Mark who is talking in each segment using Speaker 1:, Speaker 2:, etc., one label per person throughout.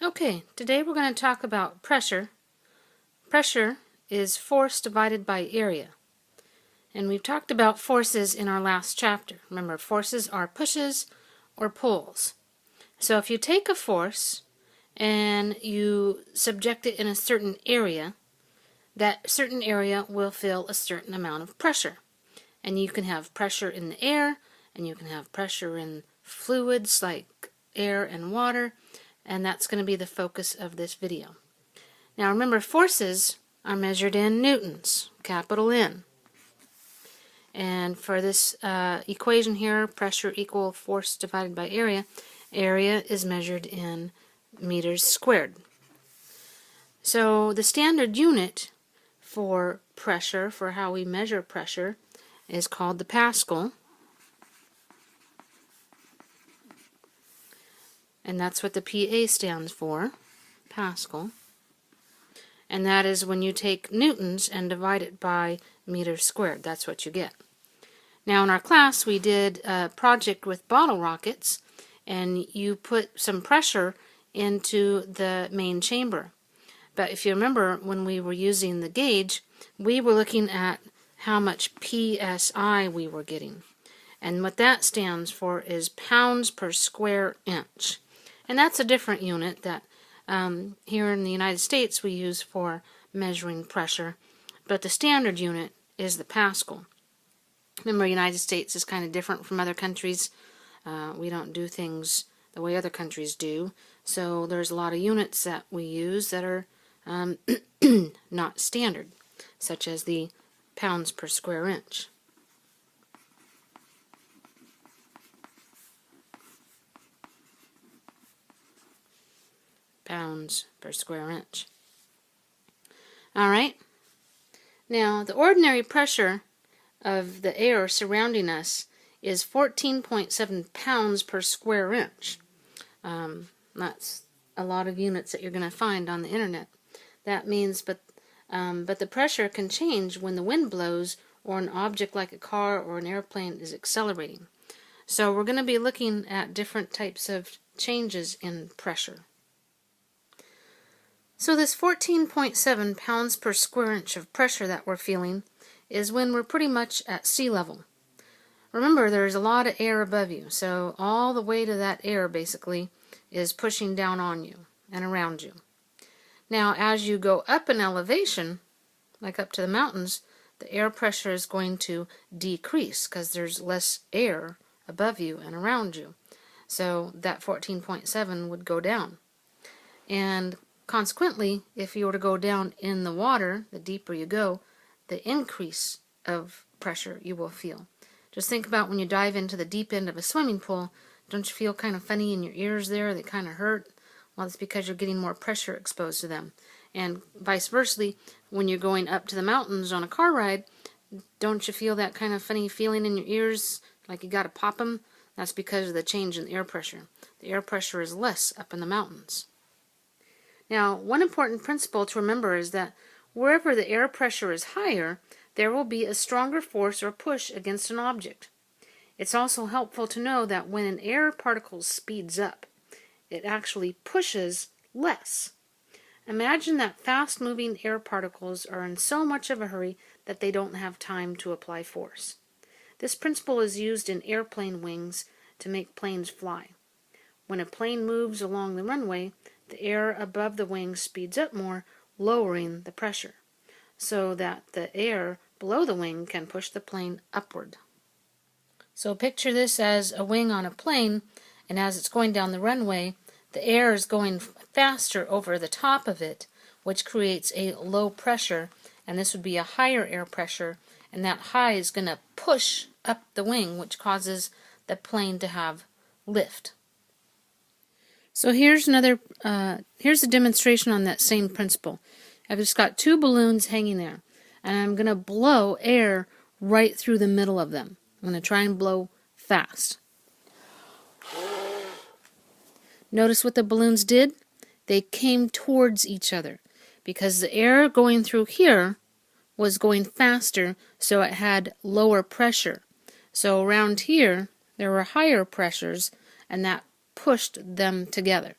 Speaker 1: Okay, today we're going to talk about pressure. Pressure is force divided by area. And we've talked about forces in our last chapter. Remember, forces are pushes or pulls. So if you take a force and you subject it in a certain area, that certain area will feel a certain amount of pressure. And you can have pressure in the air, and you can have pressure in fluids like air and water, and that's going to be the focus of this video. Now remember, forces are measured in newtons, capital N. And for this equation here, pressure equal force divided by area, area is measured in meters squared. So the standard unit for pressure, for how we measure pressure, is called the Pascal. And that's what the PA stands for, Pascal. And that is when you take newtons and divide it by meters squared. That's what you get. Now in our class we did a project with bottle rockets, and you put some pressure into the main chamber. But if you remember, when we were using the gauge, we were looking at how much PSI we were getting. And what that stands for is pounds per square inch. And that's a different unit that here in the United States we use for measuring pressure, but the standard unit is the Pascal. Remember, the United States is kind of different from other countries. We don't do things the way other countries do, so there's a lot of units that we use that are not standard, such as the pounds per square inch. Pounds per square inch. Alright, now the ordinary pressure of the air surrounding us is 14.7 pounds per square inch. That's a lot of units that you're going to find on the internet. That means, but the pressure can change when the wind blows or an object like a car or an airplane is accelerating. So we're going to be looking at different types of changes in pressure. So this 14.7 pounds per square inch of pressure that we're feeling is when we're pretty much at sea level. Remember, there's a lot of air above you, so all the weight of that air basically is pushing down on you and around you. Now as you go up in elevation, like up to the mountains, the air pressure is going to decrease because there's less air above you and around you. So that 14.7 would go down. And consequently, if you were to go down in the water, the deeper you go, the increase of pressure you will feel. Just think about when you dive into the deep end of a swimming pool, don't you feel kind of funny in your ears there? They kind of hurt. Well, it's because you're getting more pressure exposed to them. And vice versa, when you're going up to the mountains on a car ride, don't you feel that kind of funny feeling in your ears, like you got to pop them? That's because of the change in the air pressure. The air pressure is less up in the mountains. Now, one important principle to remember is that wherever the air pressure is higher, there will be a stronger force or push against an object. It's also helpful to know that when an air particle speeds up, it actually pushes less. Imagine that fast-moving air particles are in so much of a hurry that they don't have time to apply force. This principle is used in airplane wings to make planes fly. When a plane moves along the runway, the air above the wings speeds up more, lowering the pressure, so that the air below the wing can push the plane upward. So picture this as a wing on a plane, and as it's going down the runway, the air is going faster over the top of it, which creates a low pressure, and this would be a higher air pressure, and that high is going to push up the wing, which causes the plane to have lift. So here's a demonstration on that same principle. I've just got two balloons hanging there, and I'm going to blow air right through the middle of them. I'm going to try and blow fast. Notice what the balloons did? They came towards each other because the air going through here was going faster, so it had lower pressure. So around here, there were higher pressures, and that pushed them together.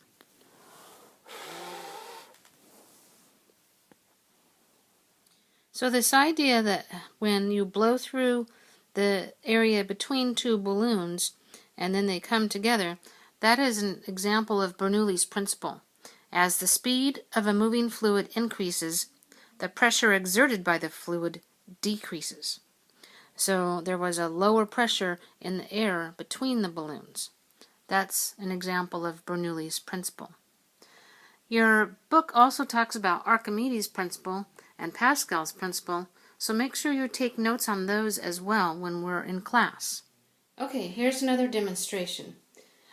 Speaker 1: So this idea that when you blow through the area between two balloons and then they come together, that is an example of Bernoulli's principle. As the speed of a moving fluid increases, the pressure exerted by the fluid decreases. So there was a lower pressure in the air between the balloons. That's an example of Bernoulli's principle. Your book also talks about Archimedes' principle and Pascal's principle, so make sure you take notes on those as well when we're in class. Okay, here's another demonstration.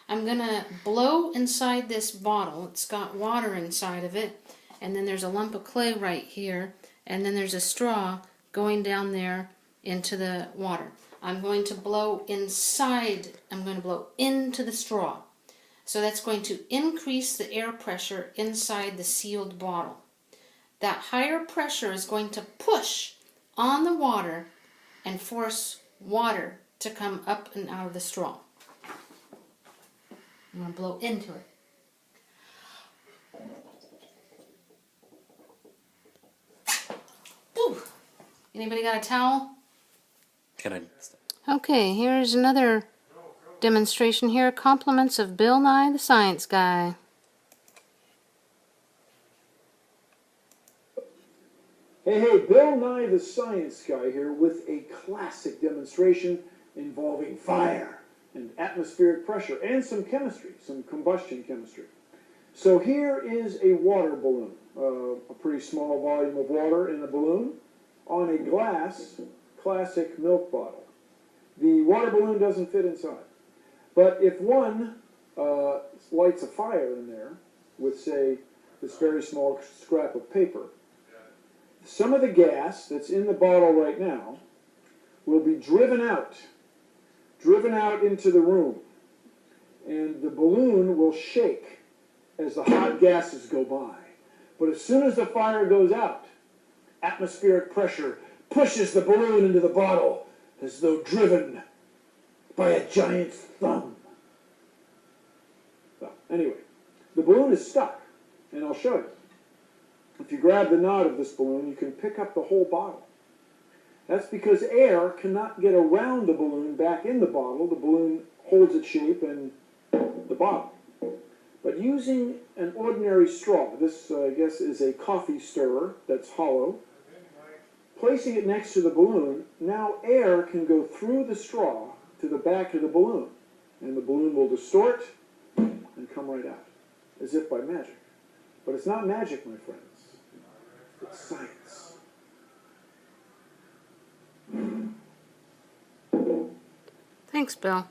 Speaker 1: I'm going to blow inside this bottle. It's got water inside of it, and then there's a lump of clay right here, and then there's a straw going down there into the water. I'm going to blow inside, I'm going to blow into the straw. So that's going to increase the air pressure inside the sealed bottle. That higher pressure is going to push on the water and force water to come up and out of the straw. I'm going to blow into it. Woo! Anybody got a towel?
Speaker 2: Can I?
Speaker 1: Okay, here's another demonstration here. Compliments of Bill Nye the Science Guy.
Speaker 3: Hey, Bill Nye the Science Guy here with a classic demonstration involving fire and atmospheric pressure and some chemistry, some combustion chemistry. So here is a water balloon, a pretty small volume of water in a balloon on a glass classic milk bottle. The water balloon doesn't fit inside. But if one lights a fire in there with, say, this very small scrap of paper, some of the gas that's in the bottle right now will be driven out into the room. And the balloon will shake as the hot gases go by. But as soon as the fire goes out, atmospheric pressure pushes the balloon into the bottle as though driven by a giant's thumb. Well, anyway, the balloon is stuck, and I'll show you. If you grab the knot of this balloon, you can pick up the whole bottle. That's because air cannot get around the balloon back in the bottle. The balloon holds its shape in the bottle. But using an ordinary straw, this I guess is a coffee stirrer that's hollow, placing it next to the balloon, now air can go through the straw to the back of the balloon, and the balloon will distort and come right out, as if by magic. But it's not magic, my friends. It's science.
Speaker 1: Thanks, Bill.